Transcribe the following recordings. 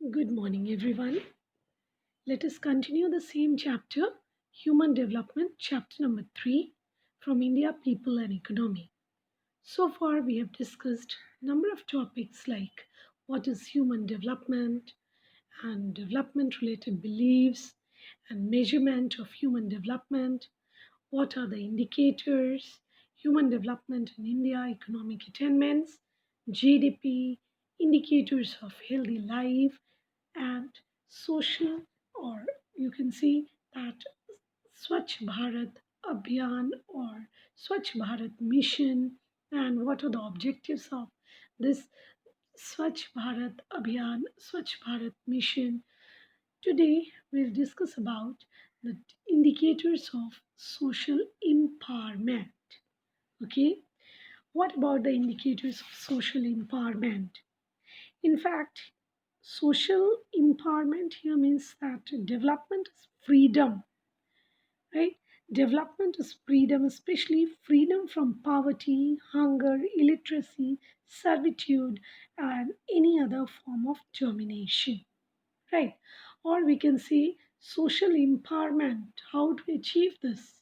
Good morning, everyone. Let us continue the same chapter, Human Development, chapter number 3, from India, People and Economy. So far, we have discussed a number of topics like what is human development and development related beliefs and measurement of human development, what are the indicators, human development in India, economic attainments, GDP, indicators of healthy life, and social, or you can see that Swachh Bharat Abhiyan or Swachh Bharat mission, and what are the objectives of this Swachh Bharat Abhiyan, Swachh Bharat mission. Today we'll discuss about the indicators of social empowerment. Okay, what about the indicators of social empowerment? In fact, social empowerment here means that development is freedom, right? Development is freedom, especially freedom from poverty, hunger, illiteracy, servitude, and any other form of domination, right? Or we can say social empowerment. How to achieve this?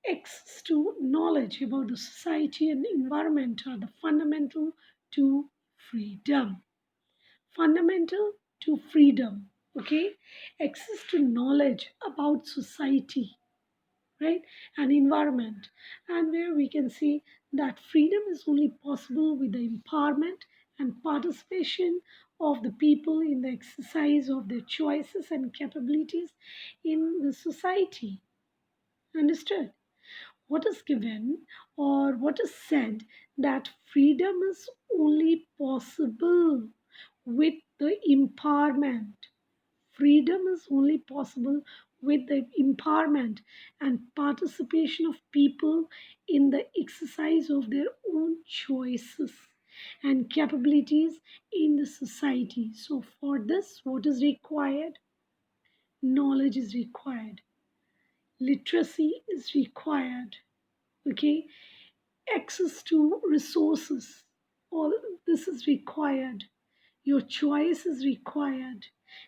Access to knowledge about the society and environment are the fundamental to freedom. Fundamental to freedom, okay? Access to knowledge about society, right, and environment, and where we can see that freedom is only possible with the empowerment and participation of the people in the exercise of their choices and capabilities in the society. Understood? What is given or what is said that freedom is only possible with the empowerment. Freedom is only possible with the empowerment and participation of people in the exercise of their own choices and capabilities in the society. So, for this, what is required? Knowledge is required, literacy is required, okay, access to resources, all this is required, your choice is required,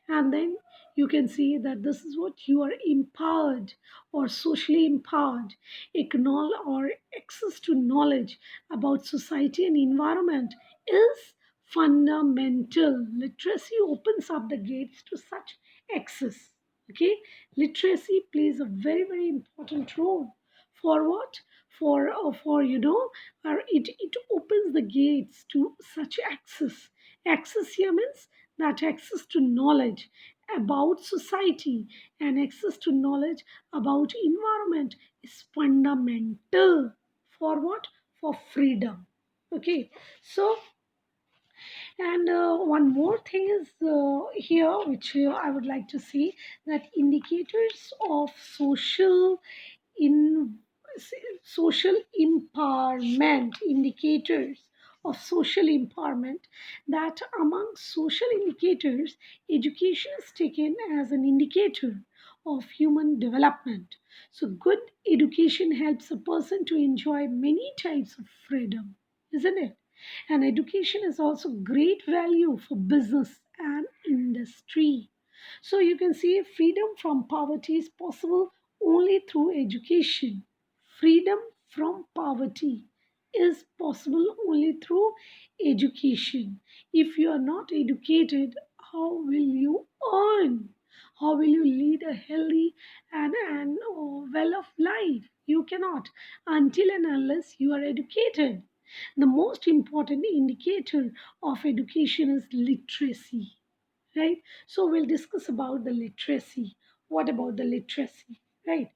and then you can see that this is what you are empowered or socially empowered. Or access to knowledge about society and environment is fundamental. Literacy opens up the gates to such access. Okay, literacy plays a very very important role. For what? For it opens the gates to such access. Access here means that access to knowledge about society and access to knowledge about environment is fundamental. For what? For freedom. Okay, so and one more thing is here, which I would like to see, that indicators of in social empowerment, indicators of social empowerment, that among social indicators, education is taken as an indicator of human development. So good education helps a person to enjoy many types of freedom, isn't it? And education is also great value for business and industry. So you can see freedom from poverty is possible only through education. Freedom from poverty is possible only through education. If you are not educated, how will you earn? How will you lead a healthy and well of life? You cannot until and unless you are educated. The most important indicator of education is literacy, right? So we'll discuss about the literacy. What about the literacy, right?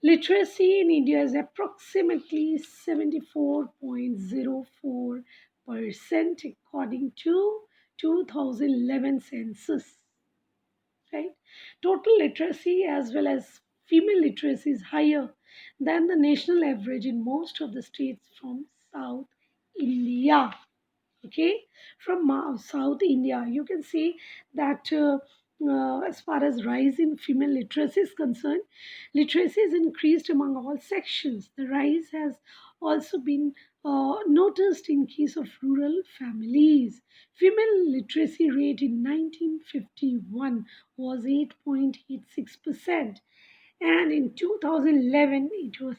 Literacy in India is approximately 74.04% according to 2011 census, right? Total literacy as well as female literacy is higher than the national average in most of the states from South India. Okay, from South India, you can see that. as far as rise in female literacy is concerned, literacy is increased among all sections. The rise has also been noticed in case of rural families. Female literacy rate in 1951 was 8.86%, and in 2011 it was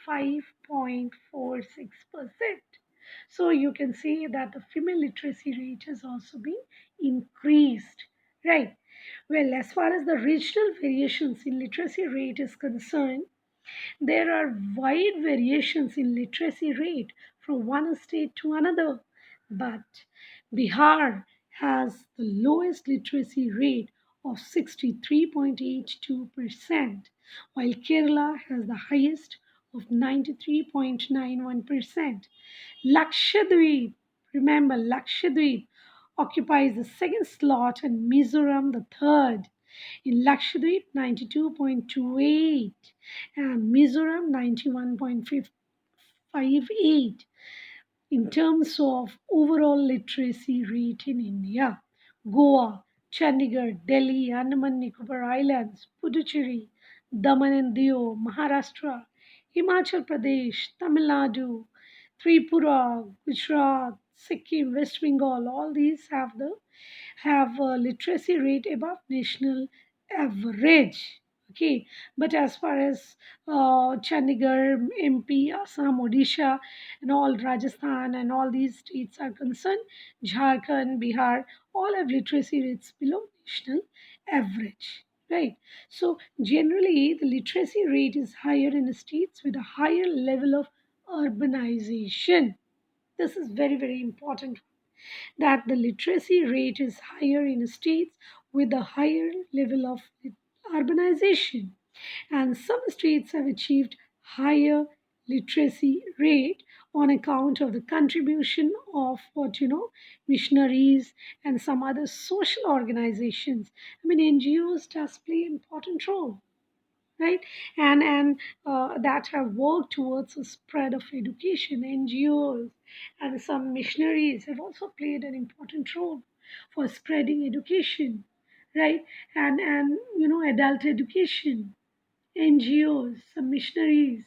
65.46%. So you can see that the female literacy rate has also been increased, right? Well, as far as the regional variations in literacy rate is concerned, there are wide variations in literacy rate from one state to another, but Bihar has the lowest literacy rate of 63.82%, while Kerala has the highest of 93.91%. Lakshadweep, remember Lakshadweep occupies the second slot and Mizoram the third. In Lakshadweep 92.28 and Mizoram 91.58 in terms of overall literacy rate in India. Goa, Chandigarh, Delhi, Andaman Nicobar Islands, Puducherry, Daman and Diu, Maharashtra, Himachal Pradesh, Tamil Nadu, Tripura, Gujarat, Sikkim, West Bengal, all these have a literacy rate above national average. Okay, but as far as Chandigarh, MP, Assam, Odisha, and all Rajasthan and all these states are concerned, Jharkhand, Bihar, all have literacy rates below national average. Right. So generally, the literacy rate is higher in states with a higher level of urbanization. This is very, very important, that the literacy rate is higher in states with a higher level of urbanization, and some states have achieved higher literacy rate on account of the contribution of missionaries and some other social organizations. I mean, NGOs does play important role, right? And that have worked towards the spread of education. NGOs and some missionaries have also played an important role for spreading education, right? And adult education. NGOs, some missionaries.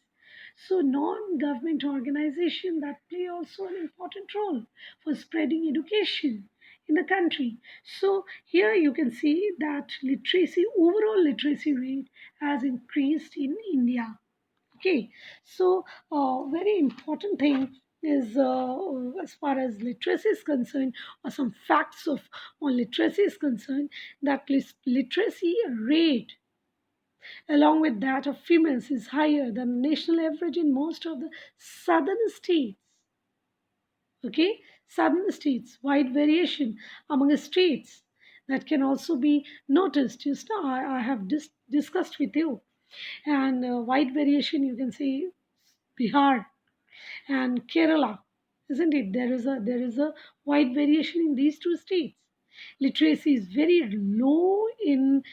So non-government organizations that play also an important role for spreading education in the country. So here you can see that literacy, overall literacy rate has increased in India. Okay, so very important thing is as far as literacy is concerned, or some facts of on literacy is concerned, that literacy rate along with that of females is higher than the national average in most of the southern states. Okay, southern states, wide variation among the states that can also be noticed. Just I have discussed with you, and wide variation you can see Bihar and Kerala, isn't it? There is a wide variation in these two states. Literacy is very low in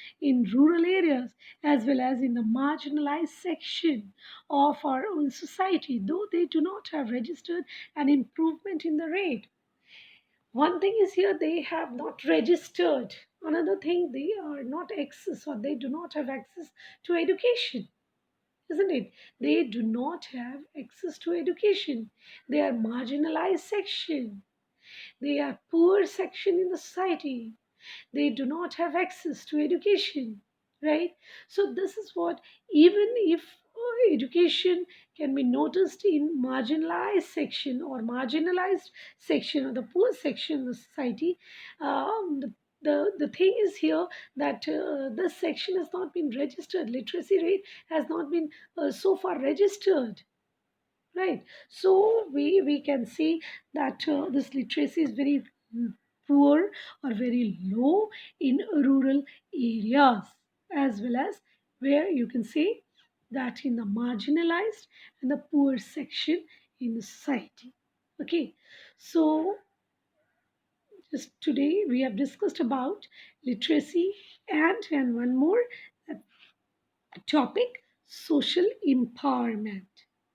rural areas as well as in the marginalized section of our own society, though they do not have registered an improvement in the rate. One thing is here, they have not registered. Another thing, they are not access, or they do not have access to education, isn't it? They do not have access to education. They are marginalized section. They are poor section in the society. They do not have access to education, right? So this is what, even if education can be noticed in marginalized section or marginalized section or the poor section of the society, the thing is here that this section has not been registered. Literacy rate has not been so far registered, right? So we can see that this literacy is very poor or very low in rural areas, as well as where you can see that in the marginalized and the poor section in the society. Okay, so just today we have discussed about literacy, and one more topic, social empowerment.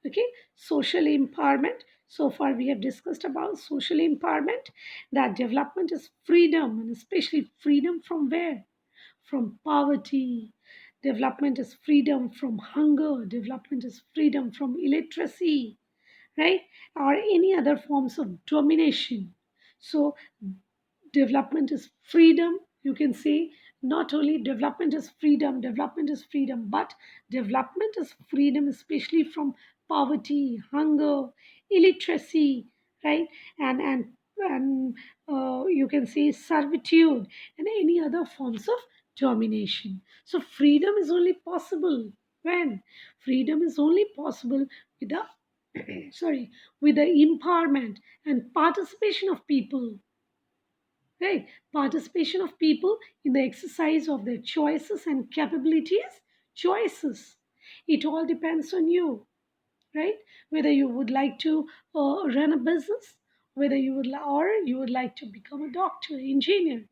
Okay, social empowerment. So far we have discussed about social empowerment, that development is freedom, and especially freedom from where? from poverty. Development is freedom from hunger. Development is freedom from illiteracy, right? Or any other forms of domination. So development is freedom. You can say not only development is freedom, but development is freedom, especially from poverty, hunger, illiteracy, right? And you can say servitude and any other forms of domination. So freedom is only possible when freedom is only possible with the with the empowerment and participation of people, right? Participation of people in the exercise of their choices and capabilities. Choices, it all depends on you, right? Whether you would like to run a business, whether you would or you would like to become a doctor, engineer,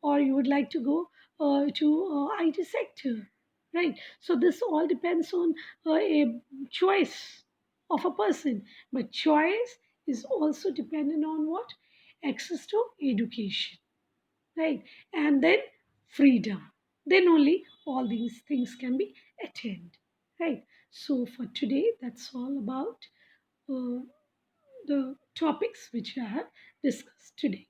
or you would like to go to IT sector, right? So this all depends on a choice of a person. But choice is also dependent on what? Access to education, right? And then freedom. Then only all these things can be attained, right? So for today, that's all about uh, the topics which I have discussed today.